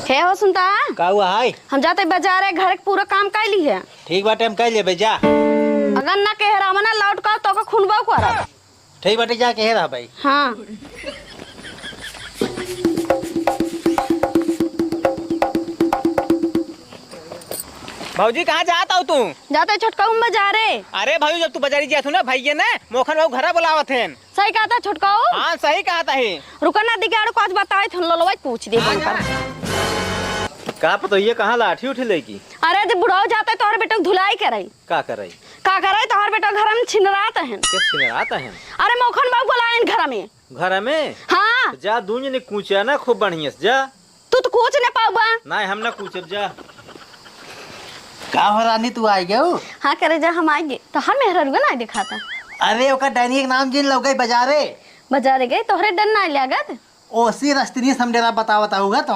हे हो सुनता का हुआ हाय? हम जाते बाजार है, घर के पूरा काम कर ली है। ठीक बाटे हम कह ले जा। अगर ना कह रहा ना लौट का तो खूनबा कर। ठीक बाटे जा कह रहा भाई। हाँ भाजी कहाँ जाता हो तू? जाते छोटका बाजार है। अरे भाई जब तू बाजारी जातू ना भैया ने मोखन बाबू घर बुलावत हैं। सही कहा था छोटका। हाँ सही कहा था ही। रुका ना दिगाड़ को आज बताए थे लोलवा पूछ दे फोन पर। का पता ये कहाँ लाठी उठी लेगी? अरे जब बुढ़ाओ जाते तो हर बेटा धुलाई कराई का करई? का करे तो हर बेटा घर में छिनरात है। किस छिने आता है? अरे मोखन बाबू बुलाए घर में। घर में? हाँ जा दूंज ने कूचा ना खूब बढ़िया से जा। तू तो कुछ नहीं पाऊबा। नहीं हम ना कूचब जा। का हो रानी तू आई गयो? हाँ करे जा हम आएंगे तो हम मेहरा रुआ ना दिखाता। अरे ओका डैनी के नाम जिन लोग गई बाजारे। बाजार गए तोहरे डर ना लागत। ओसी रस्ती समझेला बतावता होगा तो